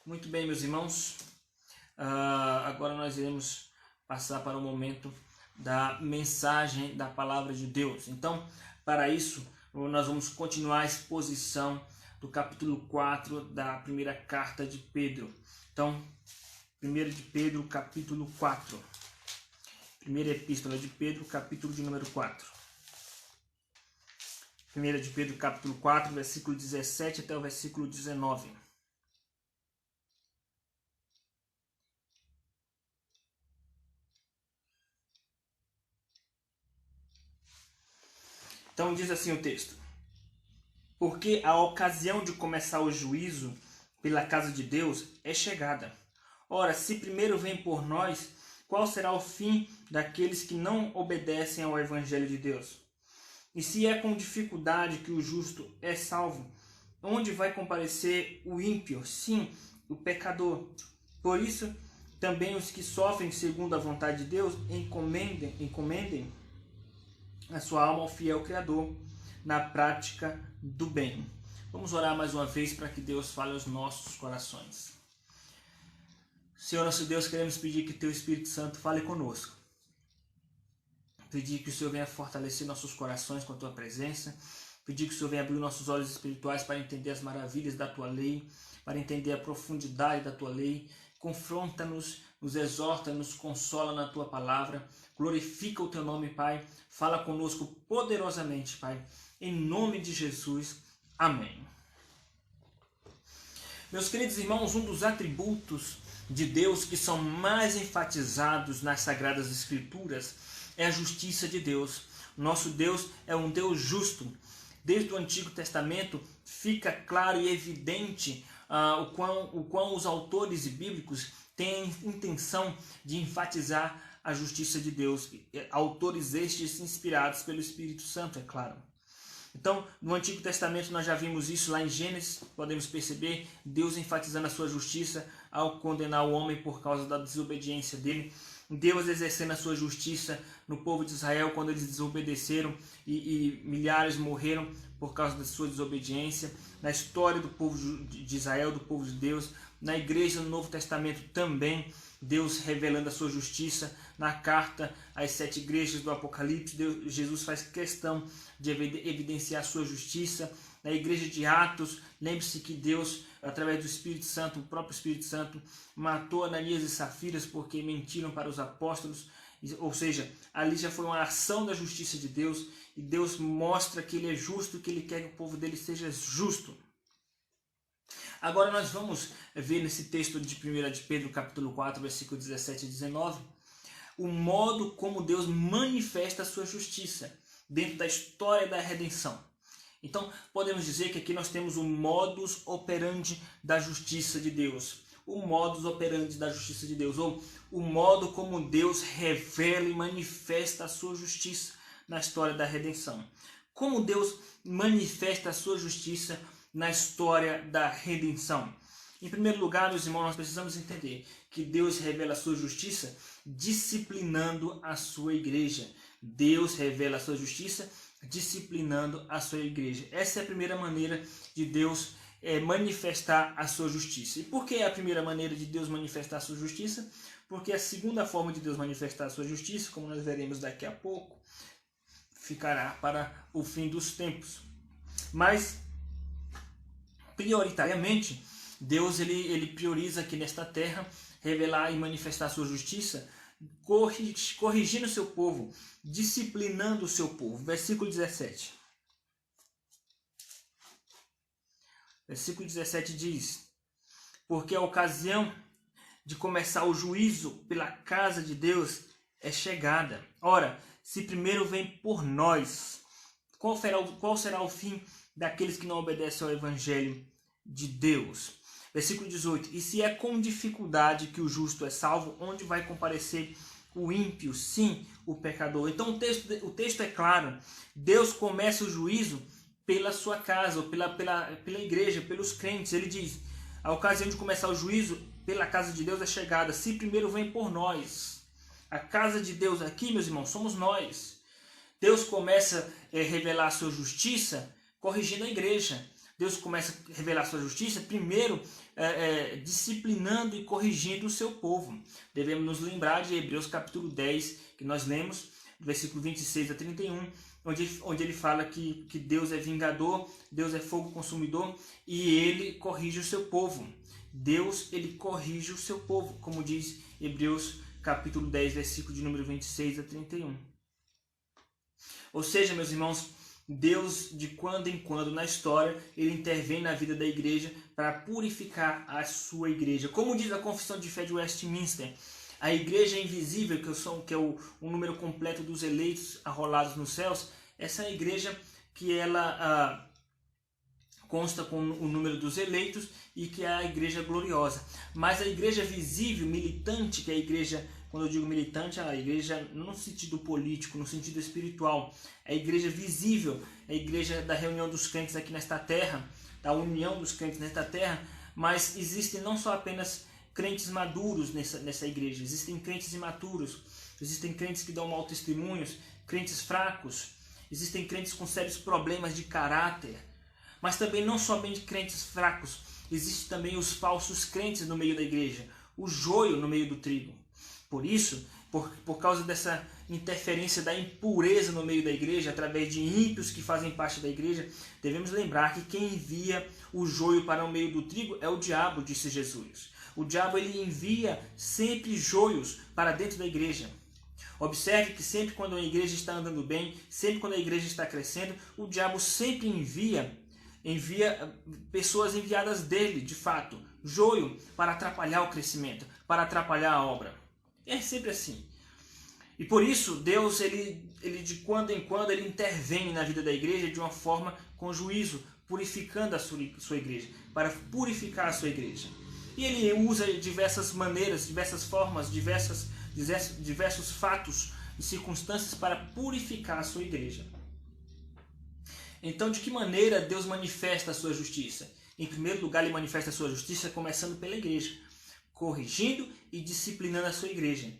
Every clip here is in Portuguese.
Muito bem, meus irmãos. Agora nós iremos passar para o momento da mensagem da palavra de Deus. Então, para isso, nós vamos continuar a exposição do capítulo 4 da primeira carta de Pedro. Então, 1 de Pedro, capítulo 4. Primeira epístola de Pedro, capítulo de número 4. 1 de Pedro, capítulo 4, versículo 17 até o versículo 19. Então diz assim o texto: porque a ocasião de começar o juízo pela casa de Deus é chegada. Ora, se primeiro vem por nós, qual será o fim daqueles que não obedecem ao evangelho de Deus? E se é com dificuldade que o justo é salvo, onde vai comparecer o ímpio? Sim, o pecador. Por isso, também os que sofrem segundo a vontade de Deus, encomendem a sua alma ao fiel Criador, na prática do bem. Vamos orar mais uma vez para que Deus fale aos nossos corações. Senhor nosso Deus, queremos pedir que Teu Espírito Santo fale conosco. Pedir que o Senhor venha fortalecer nossos corações com a Tua presença. Pedir que o Senhor venha abrir nossos olhos espirituais para entender as maravilhas da Tua lei, para entender a profundidade da Tua lei. Confronta-nos, nos exorta, nos consola na Tua palavra. Glorifica o Teu nome, Pai. Fala conosco poderosamente, Pai. Em nome de Jesus. Amém. Meus queridos irmãos, um dos atributos de Deus que são mais enfatizados nas Sagradas Escrituras é a justiça de Deus. Nosso Deus é um Deus justo. Desde o Antigo Testamento fica claro e evidente o quão os autores bíblicos têm intenção de enfatizar a justiça de Deus. Autores estes inspirados pelo Espírito Santo, é claro. Então, no Antigo Testamento nós já vimos isso lá em Gênesis, podemos perceber Deus enfatizando a sua justiça ao condenar o homem por causa da desobediência dele. Deus exercendo a sua justiça no povo de Israel quando eles desobedeceram e milhares morreram por causa da sua desobediência. Na história do povo de Israel, do povo de Deus, na igreja no Novo Testamento também, Deus revelando a sua justiça. Na carta às 7 igrejas do Apocalipse, Jesus faz questão de evidenciar a sua justiça. Na igreja de Atos, lembre-se que Deus, através do Espírito Santo, o próprio Espírito Santo, matou Ananias e Safiras porque mentiram para os apóstolos. Ou seja, ali já foi uma ação da justiça de Deus, e Deus mostra que Ele é justo, que Ele quer que o povo dele seja justo. Agora nós vamos ver nesse texto de 1 de Pedro, capítulo 4, versículo 17 e 19, o modo como Deus manifesta a sua justiça dentro da história da redenção. Então, podemos dizer que aqui nós temos o modus operandi da justiça de Deus. O modus operandi da justiça de Deus, ou o modo como Deus revela e manifesta a sua justiça na história da redenção. Como Deus manifesta a sua justiça na história da redenção? Em primeiro lugar, meus irmãos, nós precisamos entender que Deus revela a sua justiça disciplinando a sua igreja. Deus revela a sua justiça disciplinando a sua igreja. Essa é a primeira maneira de Deus manifestar a sua justiça. E por que é a primeira maneira de Deus manifestar a sua justiça? Porque a segunda forma de Deus manifestar a sua justiça, como nós veremos daqui a pouco, ficará para o fim dos tempos. Mas, prioritariamente, Deus ele prioriza aqui nesta terra revelar e manifestar a sua justiça, corrigindo o seu povo, disciplinando o seu povo. Versículo 17. Versículo 17 diz: porque a ocasião de começar o juízo pela casa de Deus é chegada. Ora, se primeiro vem por nós, qual será o fim daqueles que não obedecem ao evangelho de Deus? Versículo 18. E se é com dificuldade que o justo é salvo, onde vai comparecer o ímpio? Sim, o pecador. Então o texto é claro. Deus começa o juízo pela sua casa, ou pela igreja, pelos crentes. Ele diz: a ocasião de começar o juízo pela casa de Deus é chegada. Se primeiro vem por nós. A casa de Deus aqui, meus irmãos, somos nós. Deus começa a revelar a sua justiça corrigindo a igreja. Deus começa a revelar sua justiça, primeiro disciplinando e corrigindo o seu povo. Devemos nos lembrar de Hebreus capítulo 10, que nós lemos, versículo 26 a 31, onde ele fala que Deus é vingador, Deus é fogo consumidor e ele corrige o seu povo. Deus, ele corrige o seu povo, como diz Hebreus capítulo 10, versículo de número 26 a 31. Ou seja, meus irmãos, Deus, de quando em quando na história, ele intervém na vida da igreja para purificar a sua igreja. Como diz a Confissão de Fé de Westminster, a igreja invisível, que é o número completo dos eleitos arrolados nos céus, essa é a igreja que ela consta com o número dos eleitos e que é a igreja gloriosa. Mas a igreja visível, militante, que é a igreja, quando eu digo militante, a igreja não no sentido político, no sentido espiritual, é a igreja visível, é a igreja da reunião dos crentes aqui nesta terra, da união dos crentes nesta terra, mas existem não só apenas crentes maduros nessa igreja, existem crentes imaturos, existem crentes que dão maus testemunhos, crentes fracos, existem crentes com sérios problemas de caráter, mas também não somente crentes fracos, existem também os falsos crentes no meio da igreja, o joio no meio do trigo. Por isso, por causa dessa interferência da impureza no meio da igreja, através de ímpios que fazem parte da igreja, devemos lembrar que quem envia o joio para o meio do trigo é o diabo, disse Jesus. O diabo, ele envia sempre joios para dentro da igreja. Observe que sempre quando a igreja está andando bem, sempre quando a igreja está crescendo, o diabo sempre envia pessoas enviadas dele, de fato, joio, para atrapalhar o crescimento, para atrapalhar a obra. É sempre assim. E por isso, Deus, ele de quando em quando, ele intervém na vida da igreja de uma forma com juízo, purificando a sua igreja, para purificar a sua igreja. E ele usa diversas maneiras, diversas formas, diversos fatos e circunstâncias para purificar a sua igreja. Então, de que maneira Deus manifesta a sua justiça? Em primeiro lugar, ele manifesta a sua justiça começando pela igreja, corrigindo e disciplinando a sua igreja.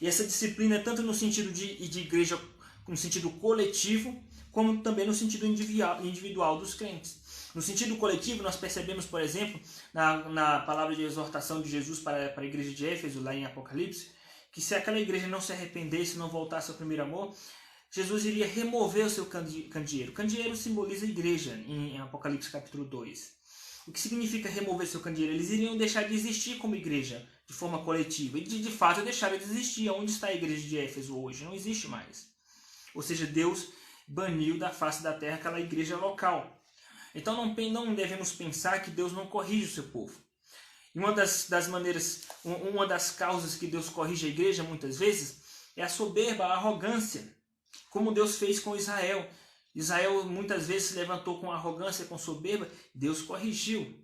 E essa disciplina é tanto no sentido de igreja, no sentido coletivo, como também no sentido individual dos crentes. No sentido coletivo, nós percebemos, por exemplo, na palavra de exortação de Jesus para a igreja de Éfeso, lá em Apocalipse, que se aquela igreja não se arrependesse, não voltasse ao primeiro amor, Jesus iria remover o seu candeeiro. Candeeiro simboliza a igreja, em Apocalipse capítulo 2. O que significa remover seu candeeiro? Eles iriam deixar de existir como igreja, de forma coletiva. E de fato deixaram de existir. Onde está a igreja de Éfeso hoje? Não existe mais. Ou seja, Deus baniu da face da terra aquela igreja local. Então não devemos pensar que Deus não corrige o seu povo. E uma das causas que Deus corrige a igreja muitas vezes é a soberba, a arrogância, como Deus fez com Israel. Israel muitas vezes se levantou com arrogância, com soberba, Deus corrigiu.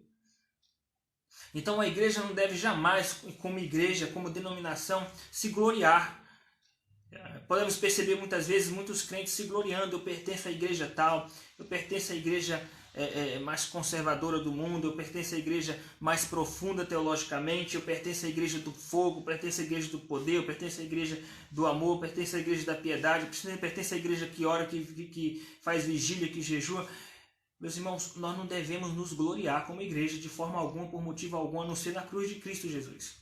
Então a igreja não deve jamais, como igreja, como denominação, se gloriar. Podemos perceber muitas vezes muitos crentes se gloriando: eu pertenço à igreja tal, eu pertenço à igreja mais conservadora do mundo, eu pertenço à igreja mais profunda teologicamente, eu pertenço à igreja do fogo, eu pertenço à igreja do poder, eu pertenço à igreja do amor, eu pertenço à igreja da piedade, eu pertenço à igreja que ora, que faz vigília, que jejua. Meus irmãos, nós não devemos nos gloriar como igreja de forma alguma, por motivo algum, a não ser na cruz de Cristo Jesus.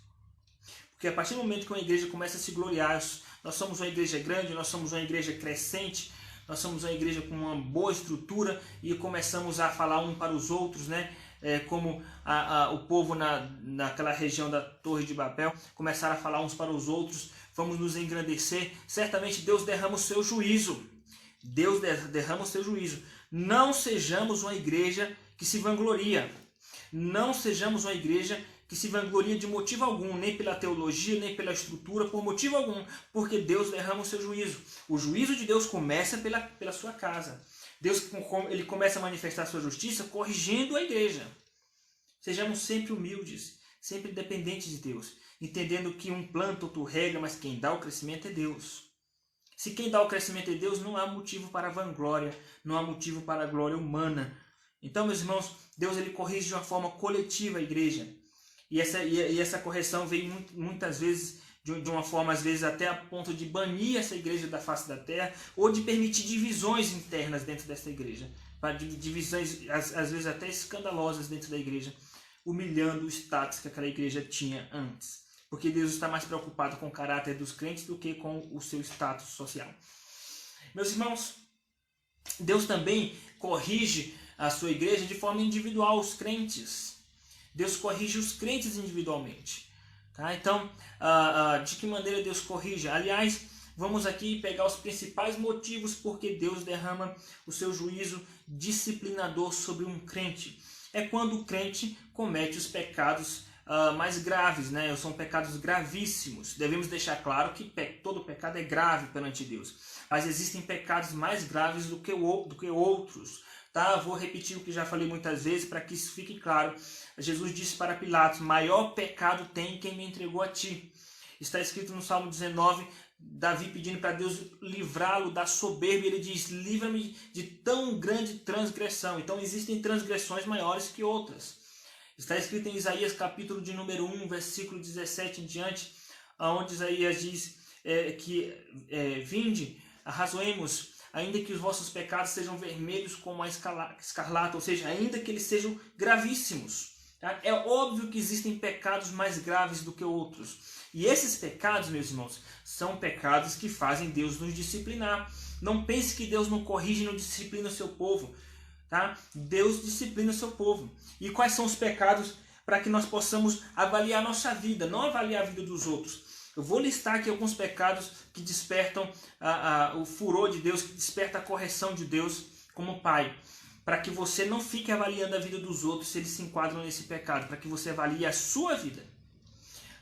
Porque a partir do momento que uma igreja começa a se gloriar, nós somos uma igreja grande, nós somos uma igreja crescente, nós somos uma igreja com uma boa estrutura e começamos a falar um para os outros, né? Como o povo naquela região da Torre de Babel começaram a falar uns para os outros, vamos nos engrandecer. Certamente Deus derrama o seu juízo. Deus derrama o seu juízo. Não sejamos uma igreja que se vangloria. Não sejamos uma igreja que se vangloria de motivo algum, nem pela teologia, nem pela estrutura, por motivo algum, porque Deus derrama o seu juízo. O juízo de Deus começa pela sua casa. Deus, ele começa a manifestar a sua justiça corrigindo a igreja. Sejamos sempre humildes, sempre dependentes de Deus, entendendo que um planta, outro rega, mas quem dá o crescimento é Deus. Se quem dá o crescimento é Deus, não há motivo para vanglória, não há motivo para a glória humana. Então, meus irmãos, Deus, ele corrige de uma forma coletiva a igreja. E essa correção vem muitas vezes de uma forma, às vezes, até a ponto de banir essa igreja da face da terra, ou de permitir divisões internas dentro dessa igreja, divisões, às vezes, até escandalosas dentro da igreja, humilhando o status que aquela igreja tinha antes. Porque Deus está mais preocupado com o caráter dos crentes do que com o seu status social. Meus irmãos, Deus também corrige a sua igreja de forma individual, os crentes. Deus corrige os crentes individualmente. Tá? Então, de que maneira Deus corrige? Aliás, vamos aqui pegar os principais motivos porque Deus derrama o seu juízo disciplinador sobre um crente. É quando o crente comete os pecados mais graves, né? São pecados gravíssimos. Devemos deixar claro que todo pecado é grave perante Deus. Mas existem pecados mais graves do que outros. Tá? Vou repetir o que já falei muitas vezes para que isso fique claro. Jesus disse para Pilatos: maior pecado tem quem me entregou a ti. Está escrito no Salmo 19, Davi pedindo para Deus livrá-lo da soberba. Ele diz: livra-me de tão grande transgressão. Então existem transgressões maiores que outras. Está escrito em Isaías capítulo de número 1, versículo 17 em diante, onde Isaías diz vinde, arrazoemos, ainda que os vossos pecados sejam vermelhos como a escarlata, ou seja, ainda que eles sejam gravíssimos. Tá? É óbvio que existem pecados mais graves do que outros. E esses pecados, meus irmãos, são pecados que fazem Deus nos disciplinar. Não pense que Deus não corrige e não disciplina o seu povo. Tá? Deus disciplina o seu povo. E quais são os pecados para que nós possamos avaliar a nossa vida, não avaliar a vida dos outros? Eu vou listar aqui alguns pecados que despertam o furor de Deus, que desperta a correção de Deus como Pai. Para que você não fique avaliando a vida dos outros se eles se enquadram nesse pecado, para que você avalie a sua vida.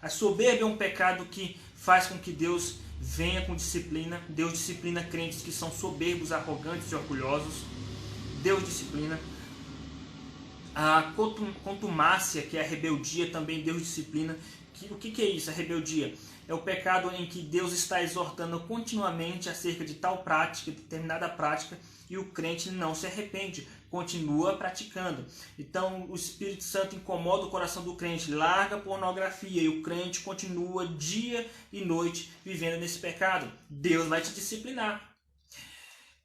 A soberba é um pecado que faz com que Deus venha com disciplina. Deus disciplina crentes que são soberbos, arrogantes e orgulhosos. Deus disciplina. A contumácia, que é a rebeldia, também Deus disciplina. O que é isso, a rebeldia? É o pecado em que Deus está exortando continuamente acerca de tal prática, determinada prática, e o crente não se arrepende, continua praticando. Então o Espírito Santo incomoda o coração do crente, larga a pornografia, e o crente continua dia e noite vivendo nesse pecado. Deus vai te disciplinar.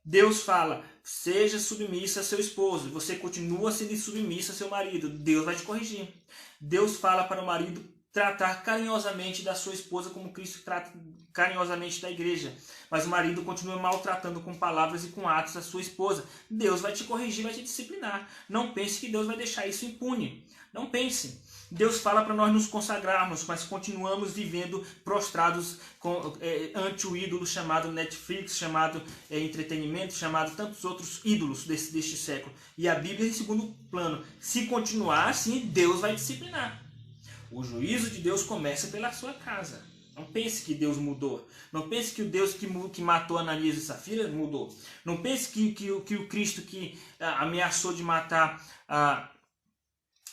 Deus fala: seja submissa a seu esposo. Você continua sendo submissa a seu marido. Deus vai te corrigir. Deus fala para o marido tratar carinhosamente da sua esposa como Cristo trata carinhosamente da igreja. Mas o marido continua maltratando com palavras e com atos a sua esposa. Deus vai te corrigir, vai te disciplinar. Não pense que Deus vai deixar isso impune. Não pense. Deus fala para nós nos consagrarmos, mas continuamos vivendo prostrados ante o ídolo chamado Netflix, chamado entretenimento, chamado tantos outros ídolos deste século. E a Bíblia em segundo plano. Se continuar assim, Deus vai disciplinar. O juízo de Deus começa pela sua casa. Não pense que Deus mudou. Não pense que o Deus que matou Ananias e Safira mudou. Não pense que o Cristo que ameaçou de matar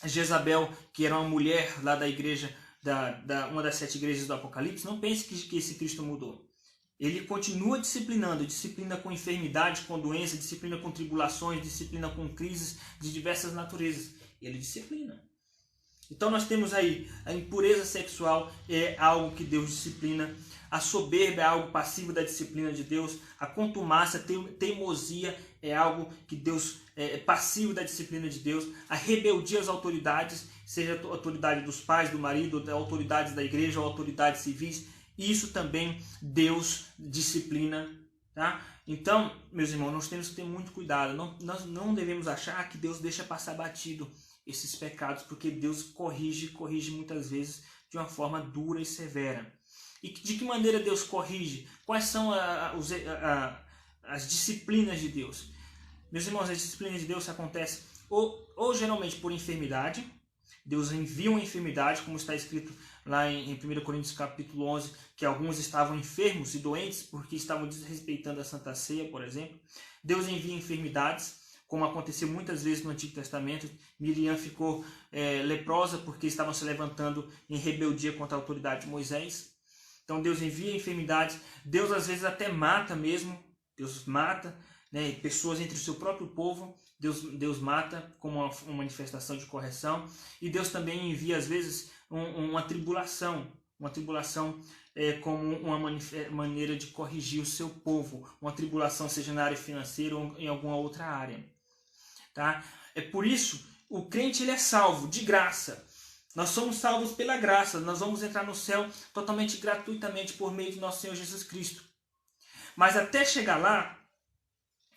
Jezabel, que era uma mulher lá da igreja, uma das 7 igrejas do Apocalipse, não pense que esse Cristo mudou. Ele continua disciplinando, disciplina com enfermidade, com doença, disciplina com tribulações, disciplina com crises de diversas naturezas. Ele disciplina. Então nós temos aí a impureza sexual, é algo que Deus disciplina. A soberba é algo passivo da disciplina de Deus. A contumácia, teimosia é algo que Deus é passivo da disciplina de Deus. A rebeldia às autoridades, seja a autoridade dos pais, do marido, das autoridades da igreja ou autoridades civis, isso também Deus disciplina. Tá? Então, meus irmãos, nós temos que ter muito cuidado. Nós não devemos achar que Deus deixa passar batido esses pecados, porque Deus corrige muitas vezes de uma forma dura e severa. E de que maneira Deus corrige? Quais são as disciplinas de Deus? Meus irmãos, as disciplinas de Deus acontecem ou geralmente por enfermidade. Deus envia uma enfermidade, como está escrito lá em 1 Coríntios capítulo 11, que alguns estavam enfermos e doentes porque estavam desrespeitando a Santa Ceia, por exemplo. Deus envia enfermidades, como aconteceu muitas vezes no Antigo Testamento. Miriam ficou leprosa porque estavam se levantando em rebeldia contra a autoridade de Moisés. Então Deus envia enfermidades. Deus às vezes até mata mesmo. Deus mata, né, pessoas entre o seu próprio povo. Deus mata como uma manifestação de correção. E Deus também envia às vezes uma tribulação como uma maneira de corrigir o seu povo, uma tribulação, seja na área financeira ou em alguma outra área. Tá? É por isso, o crente ele é salvo de graça. Nós somos salvos pela graça, nós vamos entrar no céu totalmente gratuitamente por meio de nosso Senhor Jesus Cristo. Mas até chegar lá,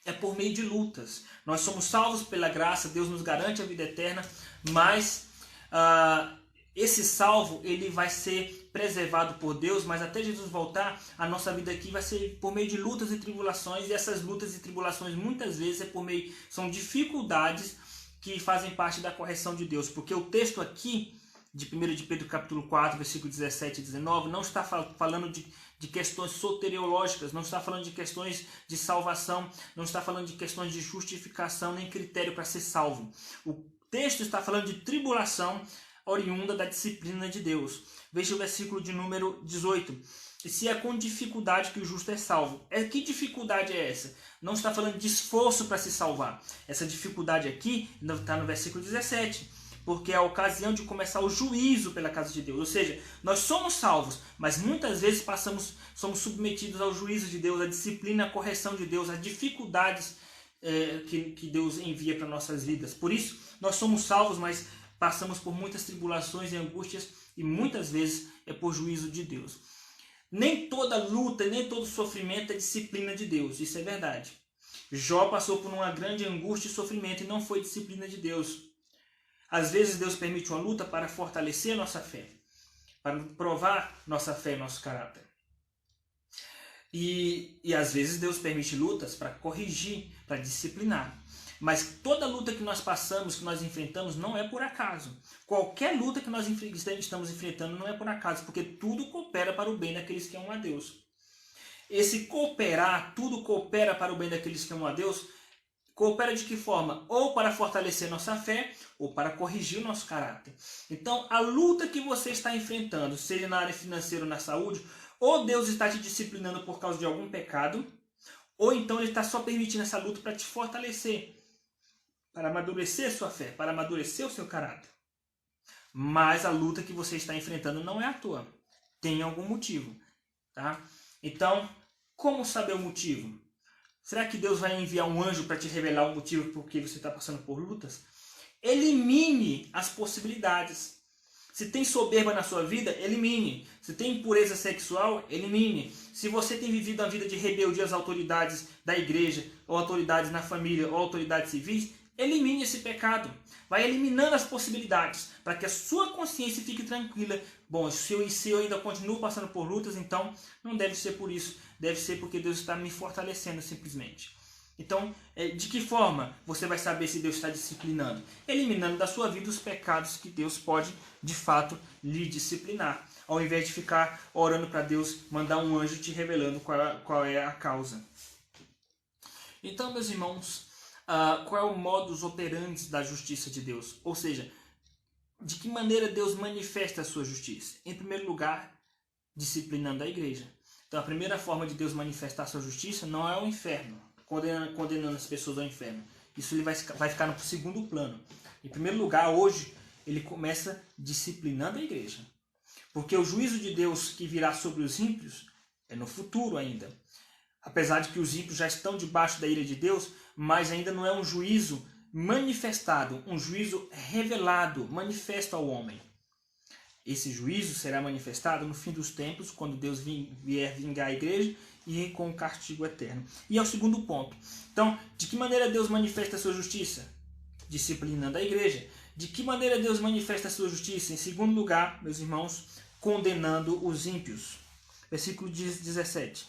é por meio de lutas. Nós somos salvos pela graça, Deus nos garante a vida eterna, mas esse salvo ele vai ser preservado por Deus, mas até Jesus voltar, a nossa vida aqui vai ser por meio de lutas e tribulações, e essas lutas e tribulações muitas vezes são dificuldades que fazem parte da correção de Deus, porque o texto aqui de 1 de Pedro capítulo 4, versículo 17 e 19, não está falando de questões soteriológicas, não está falando de questões de salvação, não está falando de questões de justificação, nem critério para ser salvo. O texto está falando de tribulação oriunda da disciplina de Deus. Veja o versículo de número 18. E se é com dificuldade que o justo é salvo. Que dificuldade é essa? Não está falando de esforço para se salvar. Essa dificuldade aqui está no versículo 17. Porque é a ocasião de começar o juízo pela casa de Deus. Ou seja, nós somos salvos, mas muitas vezes somos submetidos ao juízo de Deus, à disciplina, à correção de Deus, às dificuldades que Deus envia para nossas vidas. Por isso, nós somos salvos, mas passamos por muitas tribulações e angústias, e muitas vezes é por juízo de Deus. Nem toda luta, nem todo sofrimento é disciplina de Deus, isso é verdade. Jó passou por uma grande angústia e sofrimento e não foi disciplina de Deus. Às vezes Deus permite uma luta para fortalecer a nossa fé, para provar nossa fé e nosso caráter. E às vezes Deus permite lutas para corrigir, para disciplinar. Mas toda luta que nós passamos, que nós enfrentamos, não é por acaso. Qualquer luta que nós estamos enfrentando não é por acaso, porque tudo coopera para o bem daqueles que amam a Deus. Esse cooperar, tudo coopera para o bem daqueles que amam a Deus, coopera de que forma? Ou para fortalecer nossa fé, ou para corrigir o nosso caráter. Então, a luta que você está enfrentando, seja na área financeira ou na saúde, ou Deus está te disciplinando por causa de algum pecado, ou então Ele está só permitindo essa luta para te fortalecer, para amadurecer sua fé, para amadurecer o seu caráter. Mas a luta que você está enfrentando não é à toa. Tem algum motivo. Tá? Então, como saber o motivo? Será que Deus vai enviar um anjo para te revelar o motivo por que você está passando por lutas? Elimine as possibilidades. Se tem soberba na sua vida, elimine. Se tem impureza sexual, elimine. Se você tem vivido a vida de rebeldia às autoridades da igreja, ou autoridades na família, ou autoridades civis, elimine esse pecado. Vai eliminando as possibilidades, para que a sua consciência fique tranquila. Bom, se eu ainda continuo passando por lutas, então não deve ser por isso. Deve ser porque Deus está me fortalecendo simplesmente. Então, de que forma você vai saber se Deus está disciplinando? Eliminando da sua vida os pecados que Deus pode, de fato, lhe disciplinar. Ao invés de ficar orando para Deus mandar um anjo te revelando qual é a causa. Então, meus irmãos, qual é o modus operandi da justiça de Deus? Ou seja, de que maneira Deus manifesta a sua justiça? Em primeiro lugar, disciplinando a igreja. Então, a primeira forma de Deus manifestar a sua justiça não é o inferno, condenando as pessoas ao inferno. Isso ele vai ficar no segundo plano. Em primeiro lugar, hoje, ele começa disciplinando a igreja. Porque o juízo de Deus que virá sobre os ímpios é no futuro ainda. Apesar de que os ímpios já estão debaixo da ira de Deus, mas ainda não é um juízo manifestado, um juízo revelado, manifesto ao homem. Esse juízo será manifestado no fim dos tempos, quando Deus vier vingar a igreja e com o castigo eterno. E é o segundo ponto. Então, de que maneira Deus manifesta a sua justiça? Disciplinando a igreja. De que maneira Deus manifesta a sua justiça? Em segundo lugar, meus irmãos, condenando os ímpios. Versículo 17.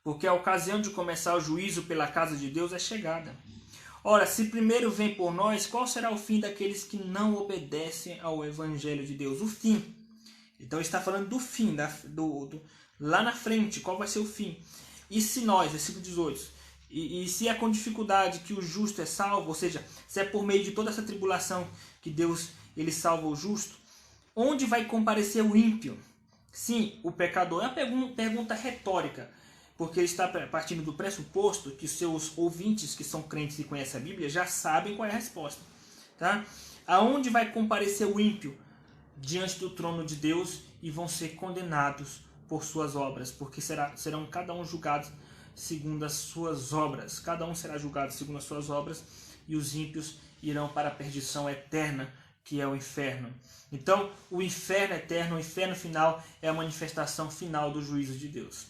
Porque a ocasião de começar o juízo pela casa de Deus é chegada. Ora, se primeiro vem por nós, qual será o fim daqueles que não obedecem ao Evangelho de Deus? O fim. Então está falando do fim, lá na frente, qual vai ser o fim? E se nós, versículo 18, e se é com dificuldade que o justo é salvo, ou seja, se é por meio de toda essa tribulação que Deus ele salva o justo, onde vai comparecer o ímpio? Sim, o pecador. É uma pergunta retórica, porque ele está partindo do pressuposto que os seus ouvintes, que são crentes e conhecem a Bíblia, já sabem qual é a resposta. Tá? Aonde vai comparecer o ímpio? Diante do trono de Deus e vão ser condenados por suas obras, porque serão cada um julgados segundo as suas obras. Cada um será julgado segundo as suas obras, e os ímpios irão para a perdição eterna, que é o inferno. Então, o inferno eterno, o inferno final, é a manifestação final do juízo de Deus.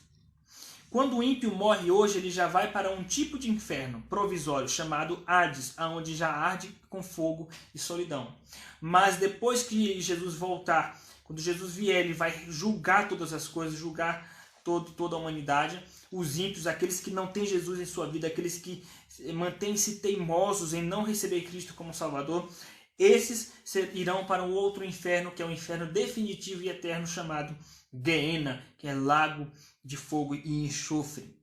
Quando o ímpio morre hoje, ele já vai para um tipo de inferno provisório, chamado Hades, onde já arde com fogo e solidão. Mas depois que Jesus voltar, quando Jesus vier, ele vai julgar todas as coisas, julgar toda a humanidade. Os ímpios, aqueles que não têm Jesus em sua vida, aqueles que mantêm-se teimosos em não receber Cristo como Salvador, esses irão para um outro inferno, que é o inferno definitivo e eterno, chamado Gehenna, que é lago de fogo e enxofre.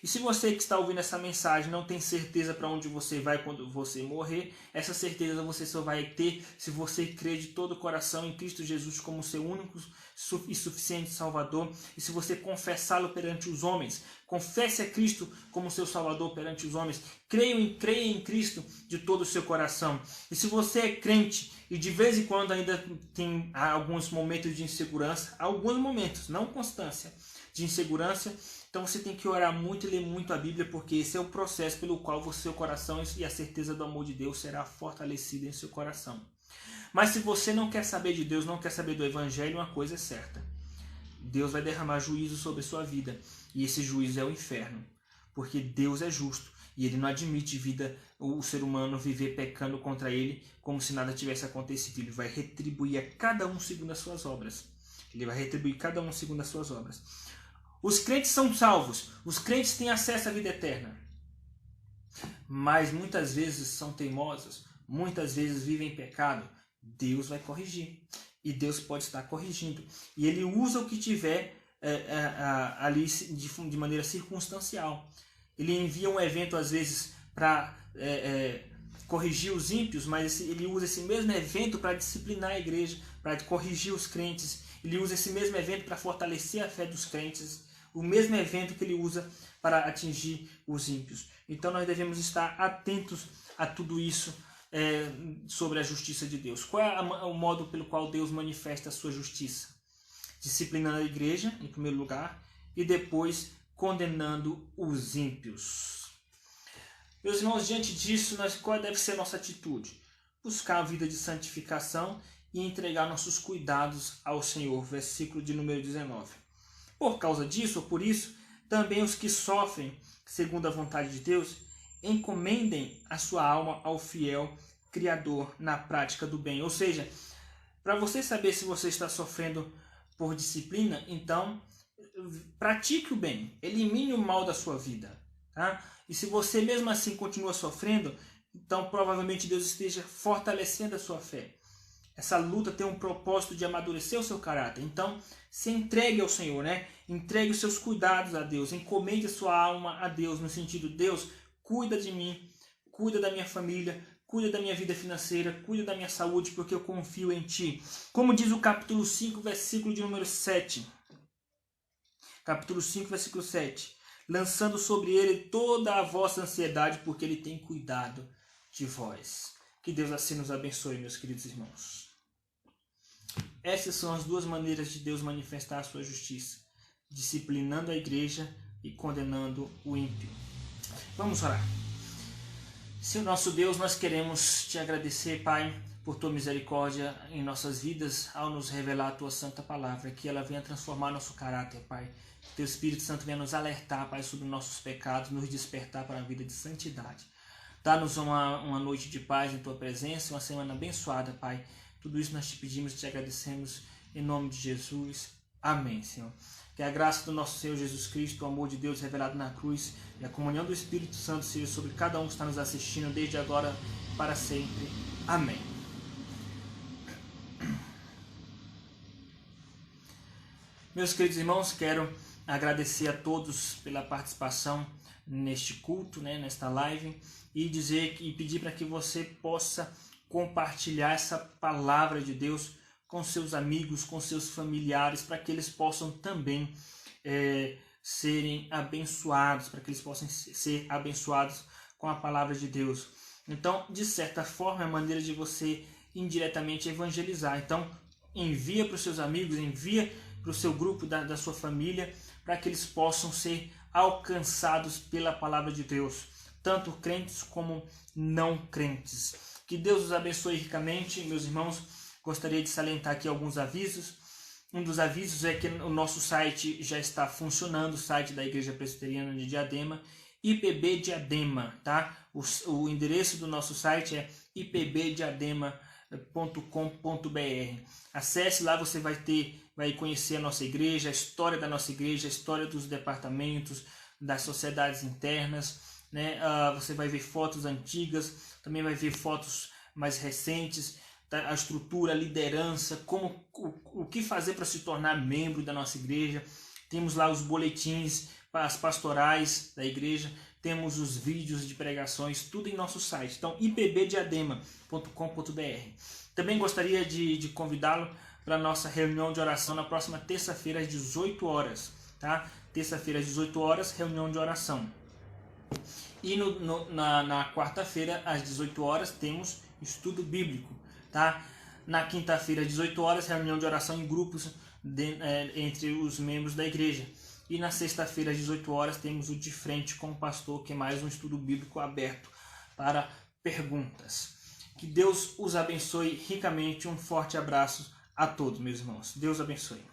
E se você que está ouvindo essa mensagem não tem certeza para onde você vai quando você morrer, essa certeza você só vai ter se você crer de todo o coração em Cristo Jesus como seu único e suficiente Salvador, e se você confessá-lo perante os homens. Confesse a Cristo como seu Salvador perante os homens. Creia em Cristo de todo o seu coração. E se você é crente e de vez em quando ainda tem alguns momentos de insegurança, alguns momentos, não constância, de insegurança, então você tem que orar muito e ler muito a Bíblia, porque esse é o processo pelo qual o seu coração e a certeza do amor de Deus será fortalecida em seu coração. Mas se você não quer saber de Deus, não quer saber do Evangelho, uma coisa é certa: Deus vai derramar juízo sobre a sua vida, e esse juízo é o inferno, porque Deus é justo e Ele não admite o ser humano viver pecando contra Ele como se nada tivesse acontecido. Ele vai retribuir a cada um segundo as suas obras. Ele vai retribuir cada um segundo as suas obras. Os crentes são salvos, os crentes têm acesso à vida eterna, mas muitas vezes são teimosos, muitas vezes vivem em pecado. Deus vai corrigir, e Deus pode estar corrigindo, e Ele usa o que tiver ali de maneira circunstancial. Ele envia um evento às vezes para corrigir os ímpios, mas Ele usa esse mesmo evento para disciplinar a igreja, para corrigir os crentes. Ele usa esse mesmo evento para fortalecer a fé dos crentes, o mesmo evento que Ele usa para atingir os ímpios. Então nós devemos estar atentos a tudo isso sobre a justiça de Deus. Qual é o modo pelo qual Deus manifesta a sua justiça? Disciplinando a igreja, em primeiro lugar, e depois condenando os ímpios. Meus irmãos, diante disso, qual deve ser a nossa atitude? Buscar a vida de santificação e entregar nossos cuidados ao Senhor. Versículo de número 19. Por causa disso, ou por isso, também os que sofrem segundo a vontade de Deus, encomendem a sua alma ao fiel Criador na prática do bem. Ou seja, para você saber se você está sofrendo por disciplina, então pratique o bem, elimine o mal da sua vida. Tá? E se você mesmo assim continua sofrendo, então provavelmente Deus esteja fortalecendo a sua fé. Essa luta tem um propósito de amadurecer o seu caráter. Então, se entregue ao Senhor, né? Entregue os seus cuidados a Deus, encomende a sua alma a Deus, no sentido: Deus, cuida de mim, cuida da minha família, cuida da minha vida financeira, cuida da minha saúde, porque eu confio em Ti. Como diz o capítulo 5, versículo de número 7. Capítulo 5, versículo 7. Lançando sobre Ele toda a vossa ansiedade, porque Ele tem cuidado de vós. Que Deus assim nos abençoe, meus queridos irmãos. Essas são as duas maneiras de Deus manifestar a sua justiça: disciplinando a igreja e condenando o ímpio. Vamos orar. Senhor nosso Deus, nós queremos Te agradecer, Pai, por Tua misericórdia em nossas vidas, ao nos revelar a Tua santa palavra, que ela venha transformar nosso caráter, Pai. Que Teu Espírito Santo venha nos alertar, Pai, sobre nossos pecados, nos despertar para a vida de santidade. Dá-nos uma noite de paz em Tua presença, uma semana abençoada, Pai. Tudo isso nós Te pedimos e Te agradecemos em nome de Jesus. Amém, Senhor. Que a graça do nosso Senhor Jesus Cristo, o amor de Deus revelado na cruz e a comunhão do Espírito Santo seja sobre cada um que está nos assistindo desde agora para sempre. Amém. Meus queridos irmãos, quero agradecer a todos pela participação neste culto, nesta live, e pedir para que você possa compartilhar essa palavra de Deus com seus amigos, com seus familiares, para que eles possam também serem abençoados, para que eles possam ser abençoados com a palavra de Deus. Então, de certa forma, é a maneira de você indiretamente evangelizar. Então, envia para os seus amigos, envia para o seu grupo da sua família, para que eles possam ser alcançados pela palavra de Deus, tanto crentes como não crentes. Que Deus os abençoe ricamente, meus irmãos. Gostaria de salientar aqui alguns avisos. Um dos avisos é que o nosso site já está funcionando, o site da Igreja Presbiteriana de Diadema, IPB Diadema, tá? O endereço do nosso site é ipbdiadema.com.br. Acesse lá, você vai conhecer a nossa igreja, a história da nossa igreja, a história dos departamentos, das sociedades internas, né? Você vai ver fotos antigas, também vai ver fotos mais recentes, a estrutura, a liderança, o que fazer para se tornar membro da nossa igreja. Temos lá os boletins, as pastorais da igreja, temos os vídeos de pregações, tudo em nosso site. Então, ipbdiadema.com.br. Também gostaria de convidá-lo para a nossa reunião de oração na próxima terça-feira às 18 horas. Tá? Terça-feira às 18 horas, reunião de oração. E na quarta-feira às 18 horas temos estudo bíblico. Tá? Na quinta-feira às 18 horas, reunião de oração em grupos entre os membros da igreja. E na sexta-feira às 18 horas temos o De Frente com o Pastor, que é mais um estudo bíblico aberto para perguntas. Que Deus os abençoe ricamente. Um forte abraço a todos, meus irmãos. Deus abençoe.